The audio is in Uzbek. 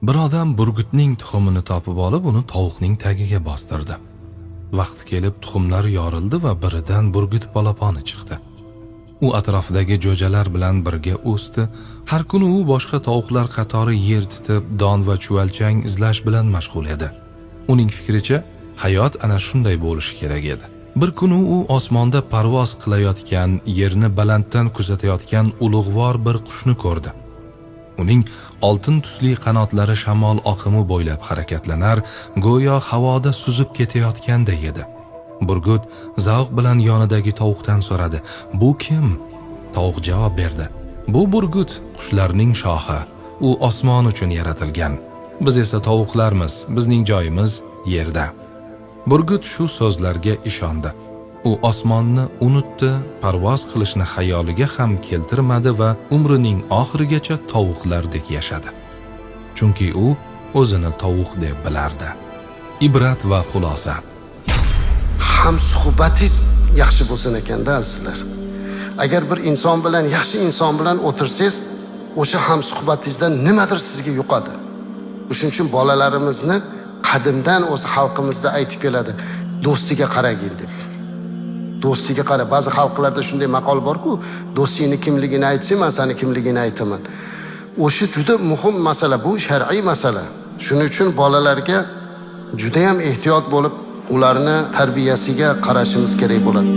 Bir odam burgutning tuxumini topib olib, uni tovuqning tagiga bostirdi. Vaqti kelib tuxumlar yorildi va biridan burgut polaponi chiqdi. U atrofidagi jo'jalar bilan birga o'sdi. Har kuni u boshqa tovuqlar qatori yer titib, don va chuvalchang izlash bilan mashg'ul edi. Uning fikricha, hayot ana shunday bo'lishi kerak edi. Bir kuni u osmonda parvoz qilayotgan, yerni balanddan kuzatayotgan ulug'vor bir qushni ko'rdi. Uning oltin tusli qanotlari shamol oqimi bo'ylab harakatlanar, go'yo havoda suzib ketayotganday edi. Burgut zavq bilan yonidagi tovuqdan so'radi: "Bu kim?" Tovuq javob berdi: "Bu burgut, qushlarning shohi. U osmon uchun yaratilgan. Biz esa tovuqlarmiz, bizning joyimiz yerda." Burgut shu so'zlarga ishondi. U osmonni unutdi, parvoz qilishni xayoliga ham keltirmadi va umrining oxirigacha tovuqlardek yashadi. Chunki u o'zini tovuq deb bilardi. Ibrat va xulosa. Hamsuhbatingiz yaxshi bo'lsin ekanda azizlar. Agar bir inson bilan, yaxshi inson bilan o'tirsangiz, o'sha hamsuhbatingizdan nimadir sizga yuqadi. Shuning uchun bolalarimizni qadimdan o'z xalqimizda aytib keladi, do'stiga qaragin deb. Do'stiga qara. Ba'zi xalqlarda shunday maqol bor-ku, do'stingni kimligini aytsang, men seni kimligini aytaman. O'sha juda muhim masala, bu shar'iy masala. Shuning uchun bolalarga juda ham ehtiyot bo'lib, ularni tarbiyasiga qarashimiz kerak bo'ladi.